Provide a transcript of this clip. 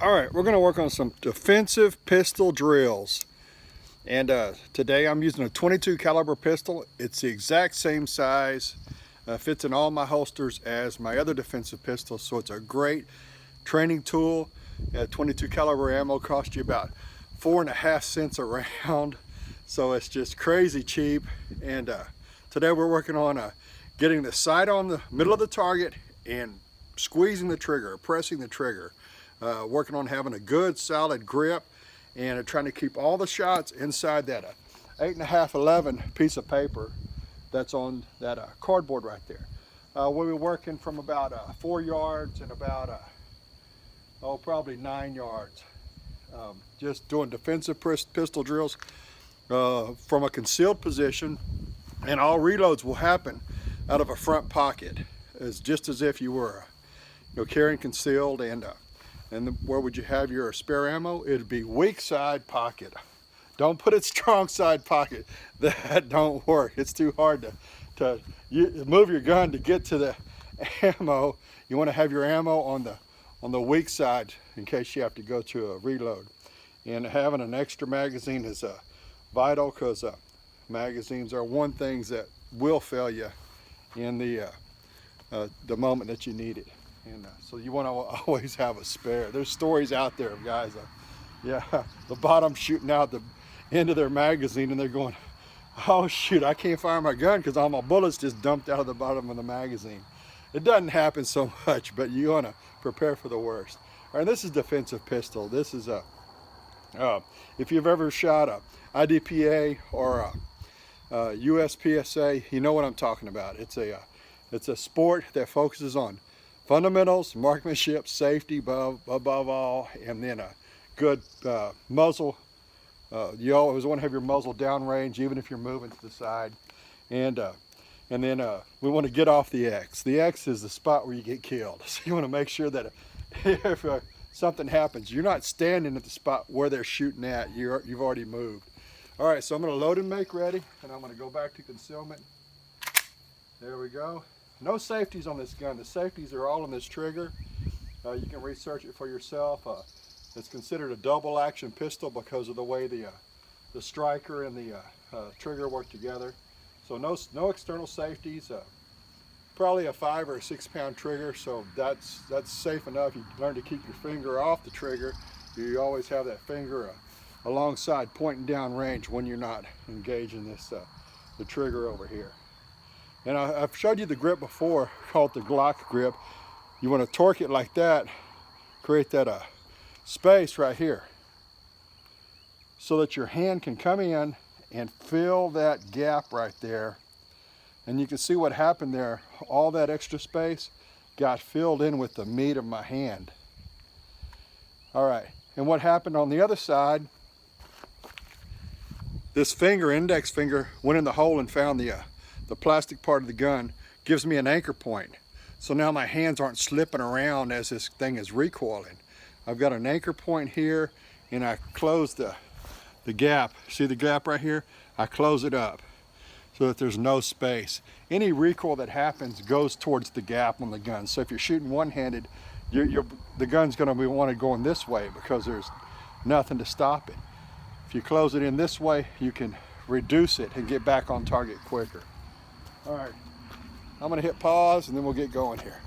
All right, we're going to work on some defensive pistol drills. And today I'm using a 22 caliber pistol. It's the exact same size, fits in all my holsters as my other defensive pistols. So it's a great training tool. 22 caliber ammo costs you about 4.5 cents a round. So it's just crazy cheap. And today we're working on getting the sight on the middle of the target and squeezing the trigger, pressing the trigger. Working on having a good solid grip and trying to keep all the shots inside that 8.5-11 piece of paper that's on that cardboard right there. We'll be working from about 4 yards and about probably 9 yards. Just doing defensive pistol drills from a concealed position, and all reloads will happen out of a front pocket. It's just as if you were carrying concealed. And where would you have your spare ammo? It'd be weak side pocket. Don't put it strong side pocket. That don't work. It's too hard to move your gun to get to the ammo. You want to have your ammo on the weak side in case you have to go to a reload. And having an extra magazine is vital, because magazines are one thing that will fail you in the moment that you need it. And so you want to always have a spare. There's stories out there of guys, the bottom shooting out the end of their magazine, and they're going, oh shoot, I can't fire my gun because all my bullets just dumped out of the bottom of the magazine. It doesn't happen so much, but you want to prepare for the worst. All right, this is defensive pistol. This is if you've ever shot a IDPA or a USPSA, you know what I'm talking about. It's a sport that focuses on fundamentals, marksmanship, safety above all, and then a good muzzle. You always want to have your muzzle downrange, even if you're moving to the side. And then we want to get off the X. The X is the spot where you get killed. So you want to make sure that if something happens, you're not standing at the spot where they're shooting at. You've already moved. All right, so I'm going to load and make ready, and I'm going to go back to concealment. There we go. No safeties on this gun. The safeties are all on this trigger. You can research it for yourself. It's considered a double action pistol because of the way the striker and the trigger work together. So no external safeties. Probably a 5 or 6 pound trigger, so that's safe enough. You learn to keep your finger off the trigger. You always have that finger alongside pointing down range when you're not engaging the trigger over here. And I've showed you the grip before, called the Glock grip. You want to torque it like that, create that space right here, so that your hand can come in and fill that gap right there. And you can see what happened there. All that extra space got filled in with the meat of my hand. All right, and what happened on the other side, this finger, index finger, went in the hole and found the plastic part of the gun, gives me an anchor point. So now my hands aren't slipping around as this thing is recoiling. I've got an anchor point here, and I close the gap. See the gap right here? I close it up so that there's no space. Any recoil that happens goes towards the gap on the gun. So if you're shooting one-handed, the gun's going to want to go in this way because there's nothing to stop it. If you close it in this way, you can reduce it and get back on target quicker. All right, I'm gonna hit pause and then we'll get going here.